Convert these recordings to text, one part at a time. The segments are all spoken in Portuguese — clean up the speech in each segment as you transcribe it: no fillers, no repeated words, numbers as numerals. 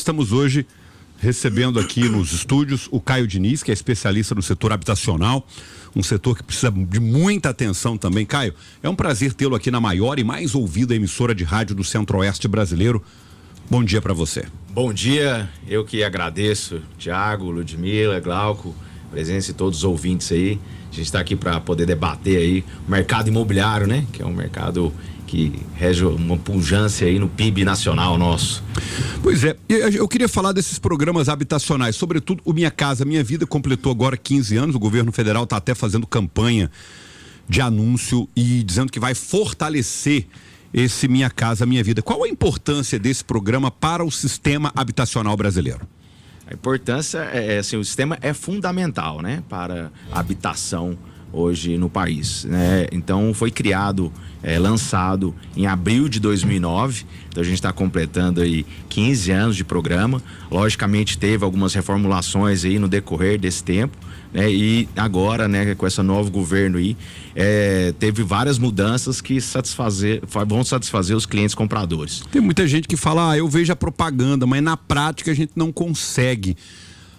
estamos hoje recebendo aqui nos estúdios o Caio Diniz, que é especialista no setor habitacional, um setor que precisa de muita atenção também. Caio, é um prazer tê-lo aqui na maior e mais ouvida emissora de rádio do Centro-Oeste brasileiro. Bom dia para você. Bom dia, eu que agradeço, Thiago, Ludmila, Glauco, presença de todos os ouvintes aí. A gente está aqui para poder debater aí o mercado imobiliário, né? Que é um mercado que rege uma pujança aí no PIB nacional nosso. Pois é, eu queria falar desses programas habitacionais, sobretudo o Minha Casa Minha Vida completou agora 15 anos, o governo federal está até fazendo campanha de anúncio e dizendo que vai fortalecer esse Minha Casa Minha Vida. Qual a importância desse programa para o sistema habitacional brasileiro? A importância assim, o sistema é fundamental, né, para a habitação hoje no país, né? Então foi criado, lançado em abril de 2009, então a gente está completando aí 15 anos de programa. Logicamente teve algumas reformulações aí no decorrer desse tempo, né? E agora, né, com esse novo governo aí, teve várias mudanças que vão satisfazer os clientes compradores. Tem muita gente que fala, eu vejo a propaganda, mas na prática a gente não consegue.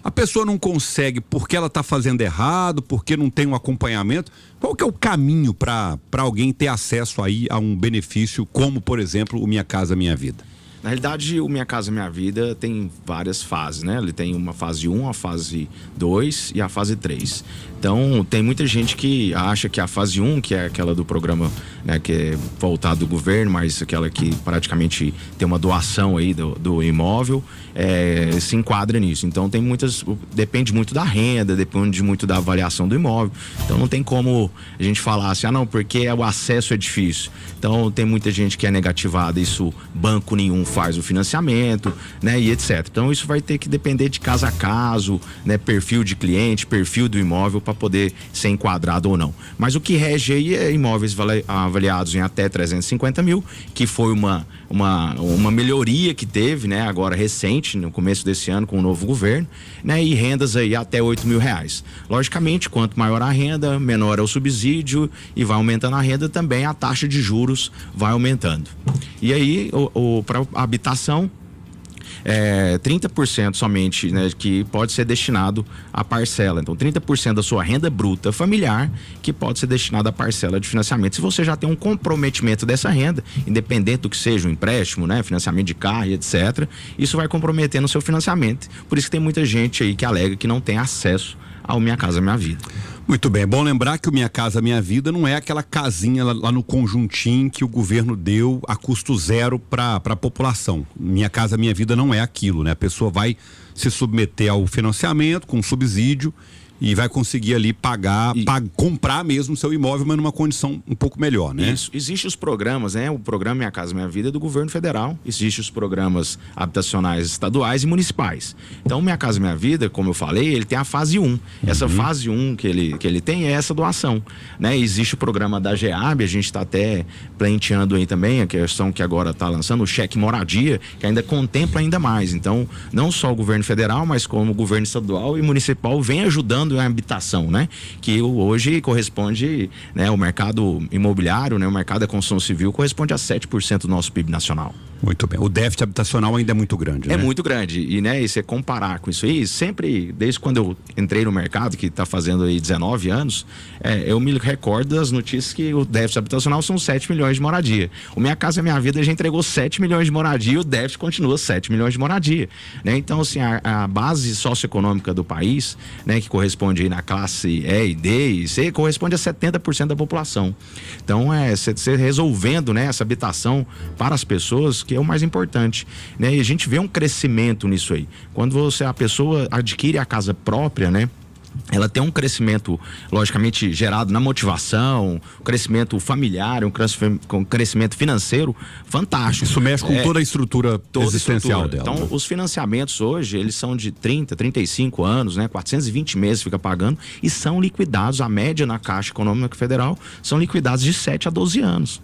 A pessoa não consegue porque ela está fazendo errado, porque não tem um acompanhamento. Qual que é o caminho para alguém ter acesso aí a um benefício como, por exemplo, o Minha Casa Minha Vida? Na realidade, o Minha Casa Minha Vida tem várias fases, né? Ele tem uma fase 1, a fase 2 e a fase 3. Então, tem muita gente que acha que a fase 1, que é aquela do programa, né, que é voltado do governo, mas aquela que praticamente tem uma doação aí do imóvel, se enquadra nisso. Então, tem muitas... Depende muito da renda, depende muito da avaliação do imóvel. Então, não tem como a gente falar assim, não, porque o acesso é difícil. Então, tem muita gente que é negativada, isso banco nenhum faz o financiamento, né, e etc. Então isso vai ter que depender de caso a caso, né, perfil de cliente, perfil do imóvel para poder ser enquadrado ou não. Mas o que rege aí é imóveis avaliados em até 350 mil, que foi uma melhoria que teve, né, agora recente, no começo desse ano com o novo governo, né, e rendas aí até R$8.000. Logicamente, quanto maior a renda, menor é o subsídio e vai aumentando a renda também, a taxa de juros vai aumentando. E aí, para habitação, 30% somente, né, que pode ser destinado à parcela. Então, 30% da sua renda bruta familiar que pode ser destinado à parcela de financiamento. Se você já tem um comprometimento dessa renda, independente do que seja um empréstimo, né, financiamento de carro e etc., isso vai comprometer no seu financiamento. Por isso que tem muita gente aí que alega que não tem acesso ao Minha Casa Minha Vida. Muito bem, é bom lembrar que o Minha Casa Minha Vida não é aquela casinha lá no conjuntinho que o governo deu a custo zero para a população. Minha Casa Minha Vida não é aquilo, né? A pessoa vai se submeter ao financiamento com subsídio e vai conseguir ali comprar mesmo o seu imóvel, mas numa condição um pouco melhor, né? Isso. Existem os programas, né? O programa Minha Casa Minha Vida é do governo federal. Existem os programas habitacionais estaduais e municipais. Então, Minha Casa Minha Vida, como eu falei, ele tem a fase 1. Essa fase 1 que ele tem é essa doação, né? Existe o programa da GEAB, a gente está até pleiteando aí também, a questão que agora está lançando, o cheque moradia, que ainda contempla ainda mais. Então, não só o governo federal, mas como o governo estadual e municipal vem ajudando a habitação, né? Que hoje corresponde, né, o mercado imobiliário, né, o mercado da construção civil corresponde a 7% do nosso PIB nacional. Muito bem. O déficit habitacional ainda é muito grande, né? É muito grande. E, né, e você comparar com isso aí, sempre, desde quando eu entrei no mercado, que está fazendo aí 19 anos, eu me recordo das notícias que o déficit habitacional são 7 milhões de moradia. O Minha Casa Minha Vida já entregou 7 milhões de moradia e o déficit continua 7 milhões de moradia, né? Então, assim, a base socioeconômica do país, né, que corresponde aí na classe E e D e C, corresponde a 70% da população. Então, você resolvendo, né, essa habitação para as pessoas, que é o mais importante, né? E a gente vê um crescimento nisso aí. Quando a pessoa adquire a casa própria, né, ela tem um crescimento, logicamente, gerado na motivação, um crescimento familiar, um crescimento financeiro fantástico. Isso mexe com toda a estrutura existencial dela. Então, os financiamentos hoje, eles são de 30, 35 anos, né? 420 meses fica pagando e são liquidados, a média na Caixa Econômica Federal, são liquidados de 7 a 12 anos.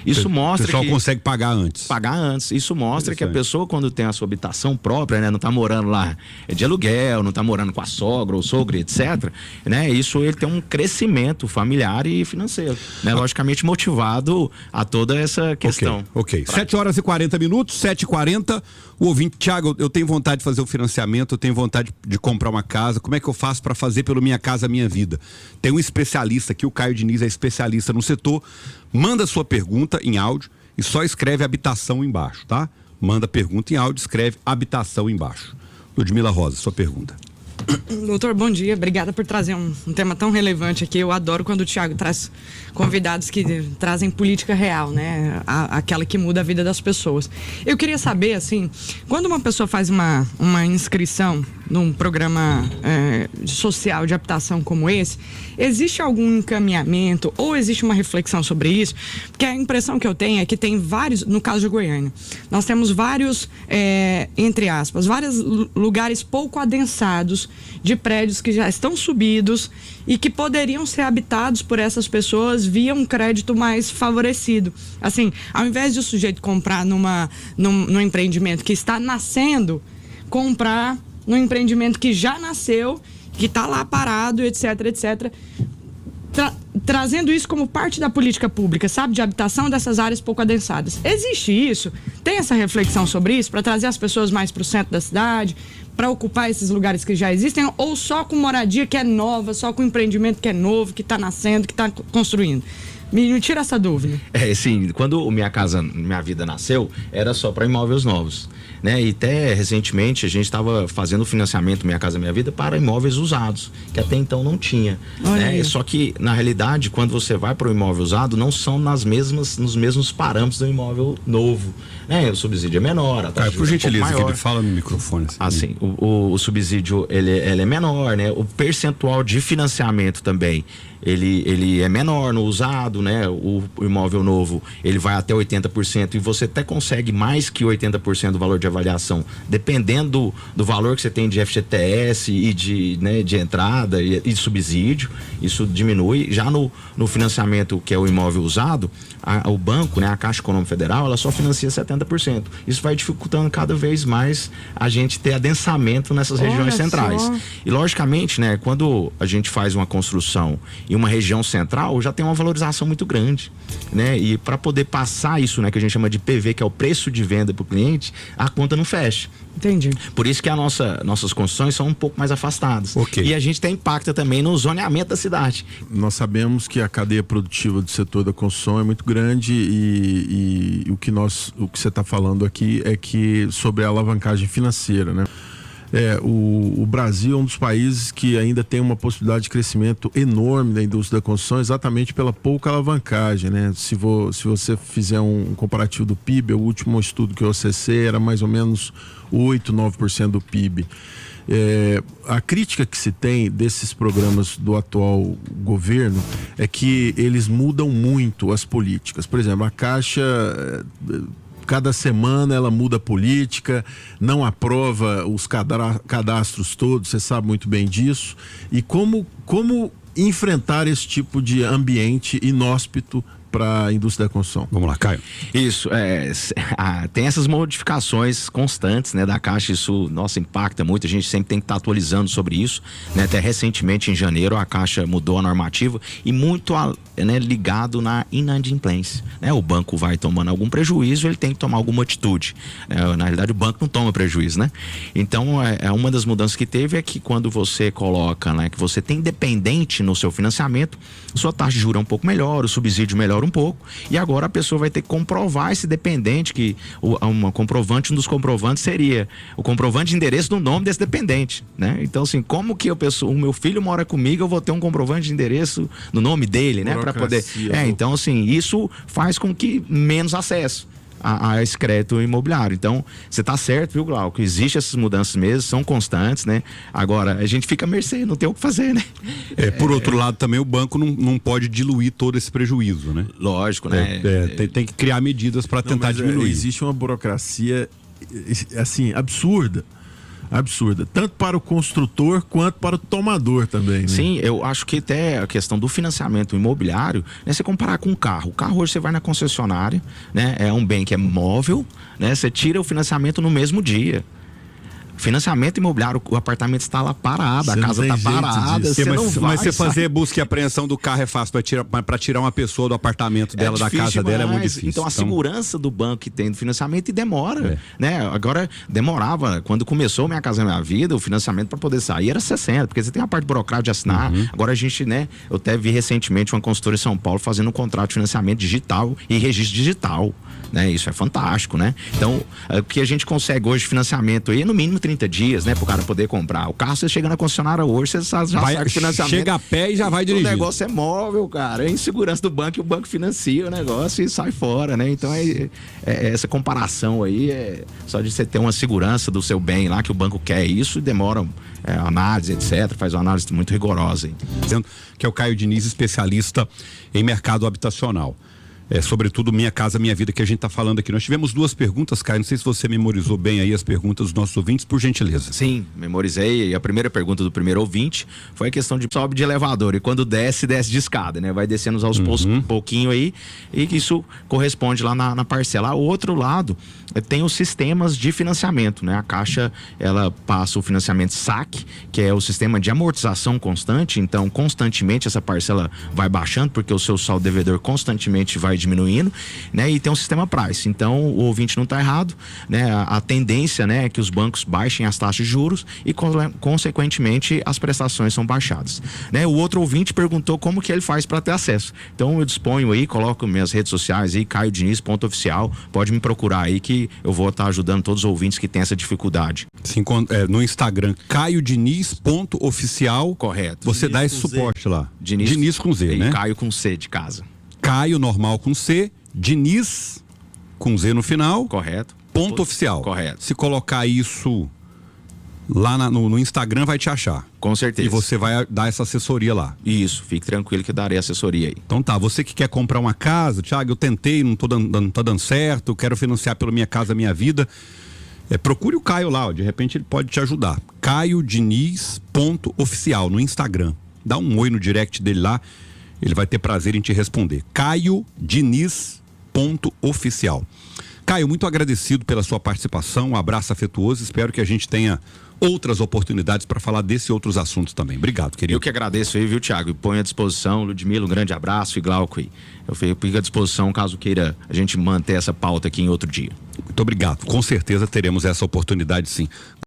Isso mostra que... O pessoal que... consegue pagar antes. Pagar antes. Isso mostra que a pessoa, quando tem a sua habitação própria, né? Não está morando lá de aluguel, não está morando com a sogra ou sogro, etc. Né? Isso ele tem um crescimento familiar e financeiro. Né? Logicamente motivado a toda essa questão. Ok. 7h40, 7h40. O ouvinte, Tiago, eu tenho vontade de fazer o financiamento, eu tenho vontade de comprar uma casa. Como é que eu faço para fazer pelo Minha Casa Minha Vida? Tem um especialista aqui, o Caio Diniz é especialista no setor. Manda sua pergunta em áudio e só escreve habitação embaixo, tá? Manda pergunta em áudio, escreve habitação embaixo. Ludmila Rosa, sua pergunta. Doutor, bom dia. Obrigada por trazer um tema tão relevante aqui. Eu adoro quando o Tiago traz convidados que trazem política real, né? Aquela que muda a vida das pessoas. Eu queria saber, assim, quando uma pessoa faz uma inscrição num programa social de habitação como esse, existe algum encaminhamento ou existe uma reflexão sobre isso? Porque a impressão que eu tenho é que tem vários, no caso de Goiânia, nós temos vários, entre aspas, vários lugares pouco adensados de prédios que já estão subidos e que poderiam ser habitados por essas pessoas via um crédito mais favorecido. Assim, ao invés de o sujeito comprar num empreendimento que está nascendo, comprar num empreendimento que já nasceu, que está lá parado, etc, etc. Trazendo isso como parte da política pública, sabe? De habitação dessas áreas pouco adensadas. Existe isso? Tem essa reflexão sobre isso para trazer as pessoas mais para o centro da cidade, para ocupar esses lugares que já existem, ou só com moradia que é nova, só com empreendimento que é novo, que está nascendo, que está construindo? Me tira essa dúvida. Sim, quando o Minha Casa Minha Vida nasceu, era só para imóveis novos, né? E até recentemente a gente estava fazendo o financiamento Minha Casa Minha Vida para imóveis usados, que até então não tinha, né? Só que, na realidade, quando você vai para o imóvel usado, não são nos mesmos parâmetros do imóvel novo, né? O subsídio é menor, a taxa por gentileza, é um pouco maior. fala no microfone. Assim, o subsídio ele é menor, né? O percentual de financiamento também ele é menor no usado, né? O imóvel novo, ele vai até 80% e você até consegue mais que 80% do valor de avaliação, dependendo do valor que você tem de FGTS e de entrada e subsídio, isso diminui. Já no financiamento, que é o imóvel usado, o banco, né, a Caixa Econômica Federal, ela só financia 70%. Isso vai dificultando cada vez mais a gente ter adensamento nessas regiões centrais. E logicamente, né, quando a gente faz uma construção em uma região central, já tem uma valorização muito grande, né? E para poder passar isso, né, que a gente chama de PV, que é o preço de venda para o cliente, a conta não fecha. Entendi. Por isso que nossas construções são um pouco mais afastadas. Okay. E a gente tem impacto também no zoneamento da cidade. Nós sabemos que a cadeia produtiva do setor da construção é muito grande e o que você está falando aqui é que sobre a alavancagem financeira, né? O Brasil é um dos países que ainda tem uma possibilidade de crescimento enorme da indústria da construção, exatamente pela pouca alavancagem, né? Se você fizer um comparativo do PIB, o último estudo que eu acessei era mais ou menos 8, 9% do PIB. A crítica que se tem desses programas do atual governo é que eles mudam muito as políticas. Por exemplo, a Caixa, cada semana ela muda a política, não aprova os cadastros todos, você sabe muito bem disso. E como enfrentar esse tipo de ambiente inóspito para a indústria da construção? Vamos lá, Caio. Isso, tem essas modificações constantes, né, da Caixa, isso, nossa, impacta muito, a gente sempre tem que estar atualizando sobre isso, né? Até recentemente, em janeiro, a Caixa mudou a normativa e muito ligado na inadimplência, né? O banco vai tomando algum prejuízo, ele tem que tomar alguma atitude, na realidade o banco não toma prejuízo, né? Então, uma das mudanças que teve é que quando você coloca, né, que você tem dependente no seu financiamento, sua taxa de juros é um pouco melhor, o subsídio melhora um pouco, e agora a pessoa vai ter que comprovar esse dependente, que um dos comprovantes seria o comprovante de endereço no nome desse dependente, né? Então, assim, como que o meu filho mora comigo, eu vou ter um comprovante de endereço no nome dele, né? Para poder. Então, assim, isso faz com que menos acesso a esse crédito imobiliário. Então, você está certo, viu, Glauco? Existem essas mudanças mesmo, são constantes, né? Agora, a gente fica à mercê, não tem o que fazer, né? Por outro lado, também o banco não pode diluir todo esse prejuízo, né? Lógico, né? Tem que criar medidas para tentar diminuir. Existe uma burocracia, assim, absurda. absurda, tanto para o construtor quanto para o tomador também, né? Sim, eu acho que até a questão do financiamento imobiliário, né, você comparar com o carro. O carro hoje você vai na concessionária, né, é um bem que é móvel, né, você tira o financiamento no mesmo dia. Financiamento imobiliário, o apartamento está lá parado, a casa está parada, você não vai. Mas você fazer busca e apreensão do carro é fácil, para tirar uma pessoa do apartamento dela, da casa dela, é muito difícil. Então a segurança do banco que tem do financiamento e demora, né? Agora demorava, quando começou Minha Casa Minha Vida, o financiamento para poder sair era 60, porque você tem a parte burocrática de assinar. Agora a gente, né, eu até vi recentemente uma consultora em São Paulo fazendo um contrato de financiamento digital e registro digital, né? Isso é fantástico, né? Então, o que a gente consegue hoje financiamento aí é no mínimo 30 dias, né, pro cara poder comprar. O carro, você chega na concessionária hoje, você já sabe o financiamento. Chega a pé e já vai dirigir. O negócio é móvel, cara. É insegurança do banco e o banco financia o negócio e sai fora, né? Então, essa comparação aí é só de você ter uma segurança do seu bem lá, que o banco quer isso, e demora análise, etc. Faz uma análise muito rigorosa aí. Dizendo que é o Caio Diniz, especialista em mercado habitacional. Sobretudo Minha Casa Minha Vida, que a gente está falando aqui. Nós tivemos 2 perguntas, Caio, não sei se você memorizou bem aí as perguntas dos nossos ouvintes, por gentileza. Sim, memorizei. E a primeira pergunta do primeiro ouvinte foi a questão de sobe de elevador e quando desce de escada, né? Vai descendo aos pouquinho aí, e isso corresponde lá na parcela. O outro lado tem os sistemas de financiamento, né? A Caixa, ela passa o financiamento SAC, que é o sistema de amortização constante, então constantemente essa parcela vai baixando, porque o seu saldo devedor constantemente vai diminuindo, né? E tem um sistema Price. Então, o ouvinte não está errado, né? A tendência, né, é que os bancos baixem as taxas de juros e, consequentemente, as prestações são baixadas, né? O outro ouvinte perguntou como que ele faz para ter acesso. Então, eu disponho aí, coloco minhas redes sociais aí, CaioDiniz.oficial, pode me procurar aí que eu vou estar ajudando todos os ouvintes que têm essa dificuldade. Sim, no Instagram, CaioDiniz.oficial. Correto. Você Diniz dá esse suporte Z. lá. Diniz com Z, e né? Caio com C de casa. Caio normal com C, Diniz com Z no final. Correto. Ponto oficial. Correto. Se colocar isso lá no Instagram, vai te achar. Com certeza. E você vai dar essa assessoria lá. Isso, fique tranquilo que eu darei assessoria aí. Então tá, você que quer comprar uma casa, Thiago, eu tentei, não tá dando certo, quero financiar pela Minha Casa Minha Vida. Procure o Caio lá, ó, de repente ele pode te ajudar. CaioDiniz.oficial no Instagram. Dá um oi no direct dele lá. Ele vai ter prazer em te responder. CaioDiniz.oficial. Caio, muito agradecido pela sua participação, um abraço afetuoso, espero que a gente tenha outras oportunidades para falar desse e outros assuntos também. Obrigado, querido. Eu que agradeço aí, viu, Thiago? E ponho à disposição, Ludmila, um grande abraço, e Glauco aí. Eu fico à disposição caso queira a gente manter essa pauta aqui em outro dia. Muito obrigado, com certeza teremos essa oportunidade sim.